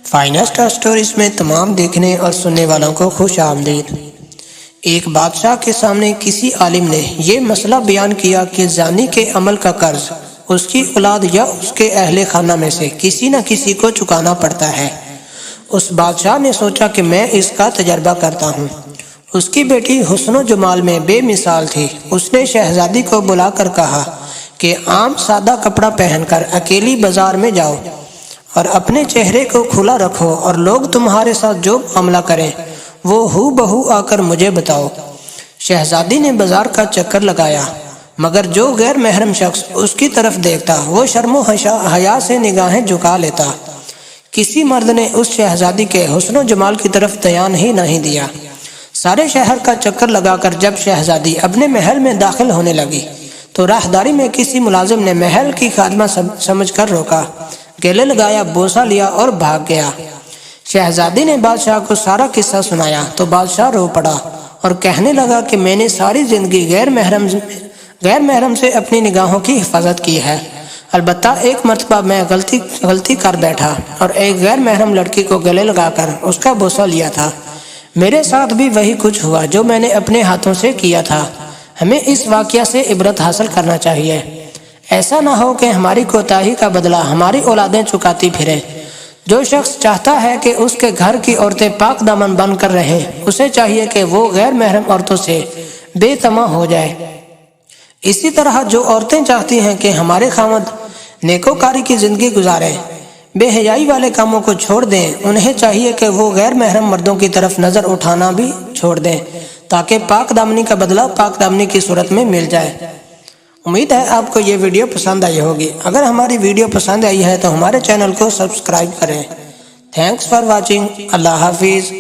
Finest stories میں تمام دیکھنے اور سننے والوں کو خوش آمدید۔ ایک بادشاہ کے سامنے کسی عالم نے یہ مسئلہ بیان کیا کہ زانی کے عمل کا قرض اس کی اولاد یا اس کے اہل خانہ میں سے کسی نہ کسی کو چکانا پڑتا ہے۔ اس بادشاہ نے سوچا کہ میں اس کا تجربہ کرتا ہوں۔ اس کی بیٹی حسن و جمال میں بے مثال تھی۔ اس نے شہزادی کو بلا کر کہا کہ عام سادہ کپڑا پہن کر اکیلی بازار میں جاؤ اور اپنے چہرے کو کھلا رکھو اور لوگ تمہارے ساتھ جو معاملہ کریں وہ ہو بہو آ کر مجھے بتاؤ۔ شہزادی نے بازار کا چکر لگایا، مگر جو غیر محرم شخص اس کی طرف دیکھتا وہ شرم و حیا سے نگاہیں جھکا لیتا۔ کسی مرد نے اس شہزادی کے حسن و جمال کی طرف دھیان ہی نہیں دیا۔ سارے شہر کا چکر لگا کر جب شہزادی اپنے محل میں داخل ہونے لگی تو راہداری میں کسی ملازم نے محل کی خادمہ سمجھ کر روکا، گلے لگایا، بوسہ لیا اور بھاگ گیا۔ شہزادی نے بادشاہ کو سارا قصہ سنایا تو بادشاہ رو پڑا اور کہنے لگا کہ میں نے ساری زندگی غیر محرم سے اپنی نگاہوں کی حفاظت کی ہے، البتہ ایک مرتبہ میں غلطی کر بیٹھا اور ایک غیر محرم لڑکی کو گلے لگا کر اس کا بوسہ لیا تھا۔ میرے ساتھ بھی وہی کچھ ہوا جو میں نے اپنے ہاتھوں سے کیا تھا۔ ہمیں اس واقعہ سے عبرت حاصل کرنا چاہیے۔ ایسا نہ ہو کہ ہماری کوتاہی کا بدلہ ہماری اولادیں چکاتی پھریں۔ جو شخص چاہتا ہے کہ اس کے گھر کی عورتیں پاک دامن بن کر رہیں، اسے چاہیے کہ وہ غیر محرم عورتوں سے بے طمع ہو جائے۔ اسی طرح جو عورتیں چاہتی ہیں کہ ہمارے خاوند نیکوکاری کی زندگی گزاریں، بے حیائی والے کاموں کو چھوڑ دیں، انہیں چاہیے کہ وہ غیر محرم مردوں کی طرف نظر اٹھانا بھی چھوڑ دیں تاکہ پاک دامنی کا بدلہ پاک دامنی کی صورت میں مل جائے۔ امید ہے آپ کو یہ ویڈیو پسند آئی ہوگی۔ اگر ہماری ویڈیو پسند آئی ہے تو ہمارے چینل کو سبسکرائب کریں۔ Thanks for watching. اللہ حافظ۔